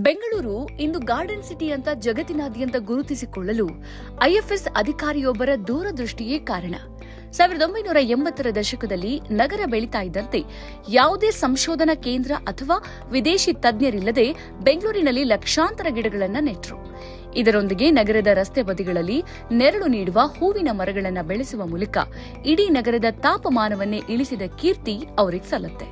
ಬೆಂಗಳೂರು ಇಂದು garden city ಅಂತ ಜಗತ್ತಿನಾದ್ಯಂತ ಗುರುತಿಸಿಕೊಳ್ಳಲು ಐಎಫ್ಎಸ್ ಅಧಿಕಾರಿಯೊಬ್ಬರ ದೂರದೃಷ್ಟಿಯೇ ಕಾರಣ. 1980ರ ದಶಕದಲ್ಲಿ ನಗರ ಬೆಳೀತಾ ಇದ್ದಂತೆ ಯಾವುದೇ ಸಂಶೋಧನಾ ಕೇಂದ್ರ ಅಥವಾ ವಿದೇಶಿ ತಜ್ಞರಿಲ್ಲದೆ ಬೆಂಗಳೂರಿನಲ್ಲಿ ಲಕ್ಷಾಂತರ ಗಿಡಗಳನ್ನು ನೆಟ್ಟರು. ಇದರೊಂದಿಗೆ ನಗರದ ರಸ್ತೆ ಬದಿಗಳಲ್ಲಿ ನೆರಳು ನೀಡುವ ಹೂವಿನ ಮರಗಳನ್ನು ಬೆಳೆಸುವ ಮೂಲಕ ಇಡೀ ನಗರದ ತಾಪಮಾನವನ್ನೇ ಇಳಿಸಿದ ಕೀರ್ತಿ ಅವರಿಗೆ ಸಲ್ಲುತ್ತೆ.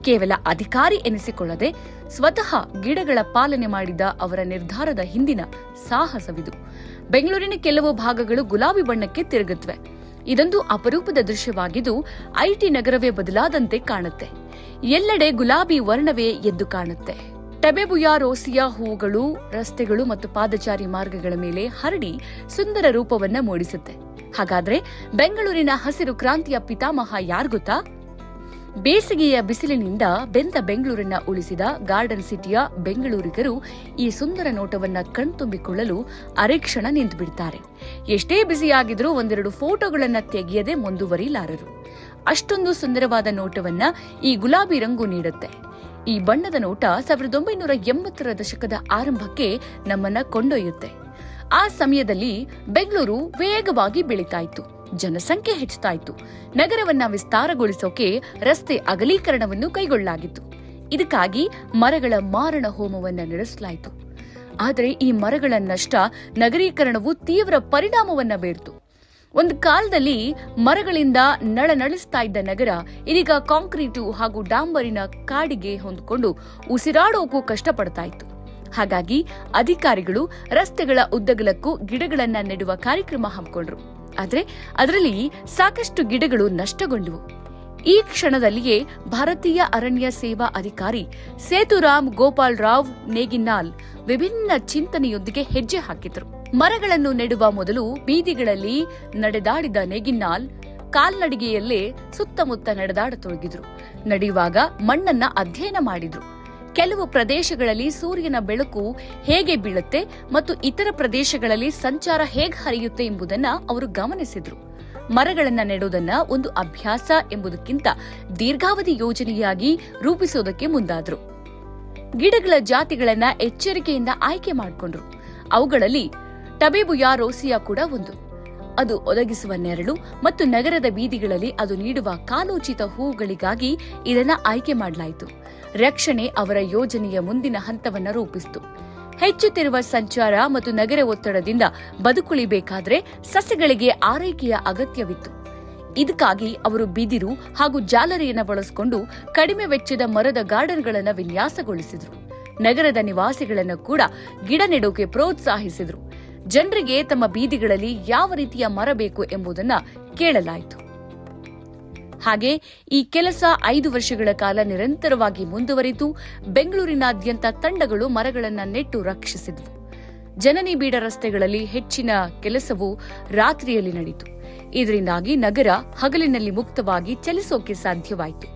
ಕೇವಲ ಅಧಿಕಾರಿ ಎನಿಸಿಕೊಳ್ಳದೆ ಸ್ವತಃ ಗಿಡಗಳ ಪಾಲನೆ ಮಾಡಿದ ಅವರ ನಿರ್ಧಾರದ ಹಿಂದಿನ ಸಾಹಸವಿದು. ಬೆಂಗಳೂರಿನ ಕೆಲವು ಭಾಗಗಳು ಗುಲಾಬಿ ಬಣ್ಣಕ್ಕೆ ತಿರುಗುತ್ತವೆ. ಇದೊಂದು ಅಪರೂಪದ ದೃಶ್ಯವಾಗಿದ್ದು ಐಟಿ ನಗರವೇ ಬದಲಾದಂತೆ ಕಾಣುತ್ತೆ. ಎಲ್ಲೆಡೆ ಗುಲಾಬಿ ವರ್ಣವೇ ಎದ್ದು ಕಾಣುತ್ತೆ. ಟಬೆಬುಯಾ ರೋಸಿಯಾ ಹೂವುಗಳು ರಸ್ತೆಗಳು ಮತ್ತು ಪಾದಚಾರಿ ಮಾರ್ಗಗಳ ಮೇಲೆ ಹರಡಿ ಸುಂದರ ರೂಪವನ್ನ ಮೂಡಿಸುತ್ತೆ. ಹಾಗಾದ್ರೆ ಬೆಂಗಳೂರಿನ ಹಸಿರು ಕ್ರಾಂತಿಯ ಪಿತಾಮಹ ಯಾರು ಗೊತ್ತಾ? ಬೇಸಿಗೆಯ ಬಿಸಿಲಿನಿಂದ ಬೆಂದ ಬೆಂಗಳೂರನ್ನ ಉಳಿಸಿದ ಗಾರ್ಡನ್ ಸಿಟಿಯ ಬೆಂಗಳೂರಿಗರು ಈ ಸುಂದರ ನೋಟವನ್ನ ಕಣ್ತುಂಬಿಕೊಳ್ಳಲು ಅರೆಕ್ಷಣ ನಿಂತು ಬಿಡ್ತಾರೆ. ಎಷ್ಟೇ ಬ್ಯುಸಿಯಾಗಿದ್ರೂ ಒಂದೆರಡು ಫೋಟೋಗಳನ್ನ ತೆಗೆಯದೆ ಮುಂದುವರಿಲಾರರು. ಅಷ್ಟೊಂದು ಸುಂದರವಾದ ನೋಟವನ್ನ ಈ ಗುಲಾಬಿ ರಂಗು ನೀಡುತ್ತೆ. ಈ ಬಣ್ಣದ ನೋಟ 1980ರ ದಶಕದ ಆರಂಭಕ್ಕೆ ನಮ್ಮನ್ನ ಕೊಂಡೊಯ್ಯುತ್ತೆ. ಆ ಸಮಯದಲ್ಲಿ ಬೆಂಗಳೂರು ವೇಗವಾಗಿ ಬೆಳೀತಾ ಇತ್ತು. ಜನಸಂಖ್ಯೆ ಹೆಚ್ಚುತ್ತಾ ಇತ್ತು. ನಗರವನ್ನ ವಿಸ್ತಾರಗೊಳಿಸೋಕೆ ರಸ್ತೆ ಅಗಲೀಕರಣವನ್ನು ಕೈಗೊಳ್ಳಲಾಗಿತ್ತು. ಇದಕ್ಕಾಗಿ ಮರಗಳ ಮಾರಣ ಹೋಮವನ್ನ ನಡೆಸಲಾಯಿತು. ಆದರೆ ಈ ಮರಗಳ ನಷ್ಟ ನಗರೀಕರಣವು ತೀವ್ರ ಪರಿಣಾಮವನ್ನ ಬೀರ್ತು. ಒಂದು ಕಾಲದಲ್ಲಿ ಮರಗಳಿಂದ ನಳನಳಿಸ್ತಾ ಇದ್ದ ನಗರ ಇದೀಗ ಕಾಂಕ್ರೀಟು ಹಾಗೂ ಡಾಂಬರಿನ ಕಾಡಿಗೆ ಹೊಂದಿಕೊಂಡು ಉಸಿರಾಡೋಕು ಕಷ್ಟಪಡ್ತಾ ಇತ್ತು. ಹಾಗಾಗಿ ಅಧಿಕಾರಿಗಳು ರಸ್ತೆಗಳ ಉದ್ದಗಲಕ್ಕೂ ಗಿಡಗಳನ್ನ ನೆಡುವ ಕಾರ್ಯಕ್ರಮ ಹಮ್ಮಿಕೊಂಡ್ರು. ಆದ್ರೆ ಅದರಲ್ಲಿ ಸಾಕಷ್ಟು ಗಿಡಗಳು ನಷ್ಟಗೊಂಡವು. ಈ ಕ್ಷಣದಲ್ಲಿಯೇ ಭಾರತೀಯ ಅರಣ್ಯ ಸೇವಾ ಅಧಿಕಾರಿ ಸೇತುರಾಮ್ ಗೋಪಾಲ್ ರಾವ್ ನೇಗಿನಾಲ್ ವಿಭಿನ್ನ ಚಿಂತನೆಯೊಂದಿಗೆ ಹೆಜ್ಜೆ ಹಾಕಿದರು. ಮರಗಳನ್ನು ನೆಡುವ ಮೊದಲು ಬೀದಿಗಳಲ್ಲಿ ನಡೆದಾಡಿದ ನೇಗಿನಾಲ್ ಕಾಲ್ನಡಿಗೆಯಲ್ಲೇ ಸುತ್ತಮುತ್ತ ನಡೆದಾಡತೊಡಗಿದ್ರು. ನಡೆಯುವಾಗ ಮಣ್ಣನ್ನ ಅಧ್ಯಯನ ಮಾಡಿದ್ರು. ಕೆಲವು ಪ್ರದೇಶಗಳಲ್ಲಿ ಸೂರ್ಯನ ಬೆಳಕು ಹೇಗೆ ಬೀಳುತ್ತೆ ಮತ್ತು ಇತರ ಪ್ರದೇಶಗಳಲ್ಲಿ ಸಂಚಾರ ಹೇಗೆ ಹರಿಯುತ್ತೆ ಎಂಬುದನ್ನ ಅವರು ಗಮನಿಸಿದ್ರು. ಮರಗಳನ್ನ ನೆಡುವುದನ್ನ ಒಂದು ಅಭ್ಯಾಸ ಎಂಬುದಕ್ಕಿಂತ ದೀರ್ಘಾವಧಿ ಯೋಜನೆಯಾಗಿ ರೂಪಿಸೋದಕ್ಕೆ ಮುಂದಾದ್ರು. ಗಿಡಗಳ ಜಾತಿಗಳನ್ನ ಎಚ್ಚರಿಕೆಯಿಂದ ಆಯ್ಕೆ ಮಾಡಿಕೊಂಡ್ರು. ಅವುಗಳಲ್ಲಿ ಟಬೆಬುಯಾ ರೋಸಿಯಾ ಕೂಡ ಒಂದು. ಅದು ಒದಗಿಸುವ ನೆರಳು ಮತ್ತು ನಗರದ ಬೀದಿಗಳಲ್ಲಿ ಅದು ನೀಡುವ ಕಾಲೋಚಿತ ಹೂವುಗಳಿಗಾಗಿ ಇದನ್ನ ಆಯ್ಕೆ ಮಾಡಲಾಯಿತು. ರಕ್ಷಣೆ ಅವರ ಯೋಜನೆಯ ಮುಂದಿನ ಹಂತವನ್ನ ರೂಪಿಸಿತು. ಹೆಚ್ಚುತ್ತಿರುವ ಸಂಚಾರ ಮತ್ತು ನಗರ ಒತ್ತಡದಿಂದ ಬದುಕುಳಿಬೇಕಾದ್ರೆ ಸಸ್ಯಗಳಿಗೆ ಆರೈಕೆಯ ಅಗತ್ಯವಿತ್ತು. ಇದಕ್ಕಾಗಿ ಅವರು ಬಿದಿರು ಹಾಗೂ ಜಾಲರಿಯನ್ನು ಬಳಸಿಕೊಂಡು ಕಡಿಮೆ ವೆಚ್ಚದ ಮರದ ಗಾರ್ಡನ್ಗಳನ್ನು ವಿನ್ಯಾಸಗೊಳಿಸಿದ್ರು. ನಗರದ ನಿವಾಸಿಗಳನ್ನು ಕೂಡ ಗಿಡ ನೆಡೋಕೆ ಪ್ರೋತ್ಸಾಹಿಸಿದ್ರು. ಜನರಿಗೆ ತಮ್ಮ ಬೀದಿಗಳಲ್ಲಿ ಯಾವ ರೀತಿಯ ಮರ ಬೇಕು ಎಂಬುದನ್ನ ಕೇಳಲಾಯಿತು. ಹಾಗೆ ಈ ಕೆಲಸ 5 ವರ್ಷಗಳ ಕಾಲ ನಿರಂತರವಾಗಿ ಮುಂದುವರಿತು. ಬೆಂಗಳೂರಿನಾದ್ಯಂತ ತಂಡಗಳು ಮರಗಳನ್ನು ನೆಟ್ಟು ರಕ್ಷಿಸಿದ್ವು. ಜನನಿ ಬೀಡ ರಸ್ತೆಗಳಲ್ಲಿ ಹೆಚ್ಚಿನ ಕೆಲಸವು ರಾತ್ರಿಯಲ್ಲಿ ನಡೆಯಿತು. ಇದರಿಂದಾಗಿ ನಗರ ಹಗಲಿನಲ್ಲಿ ಮುಕ್ತವಾಗಿ ಚಲಿಸೋಕೆ ಸಾಧ್ಯವಾಯಿತು.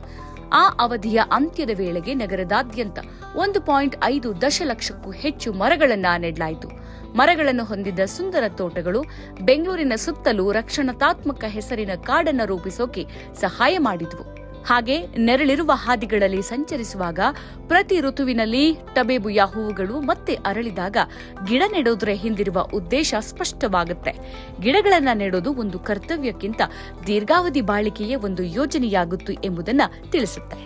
ಆ ಅವಧಿಯ ಅಂತ್ಯದ ವೇಳೆಗೆ ನಗರದಾದ್ಯಂತ 1.5 ದಶಲಕ್ಷಕ್ಕೂ ಹೆಚ್ಚು ಮರಗಳನ್ನು ನೆಡಲಾಯಿತು. ಮರಗಳನ್ನು ಹೊಂದಿದ್ದ ಸುಂದರ ತೋಟಗಳು ಬೆಂಗಳೂರಿನ ಸುತ್ತಲೂ ರಕ್ಷಣಾತ್ಮಕ ಹೆಸರಿನ ಕಾಡನ್ನು ರೂಪಿಸೋಕೆ ಸಹಾಯ ಮಾಡಿದ್ವು. ಹಾಗೆ ನೆರಳಿರುವ ಹಾದಿಗಳಲ್ಲಿ ಸಂಚರಿಸುವಾಗ ಪ್ರತಿ ಋತುವಿನಲ್ಲಿ ಟಬೆಬುಯಾ ಹೂವುಗಳು ಮತ್ತೆ ಅರಳಿದಾಗ ಗಿಡ ನೆಡೋದ್ರ ಹಿಂದಿರುವ ಉದ್ದೇಶ ಸ್ಪಷ್ಟವಾಗುತ್ತೆ. ಗಿಡಗಳನ್ನ ನೆಡೋದು ಒಂದು ಕರ್ತವ್ಯಕ್ಕಿಂತ ದೀರ್ಘಾವಧಿ ಬಾಳಿಕೆಯೇ ಒಂದು ಯೋಜನೆಯಾಗುತ್ತು ಎಂಬುದನ್ನ ತಿಳಿಸುತ್ತೆ.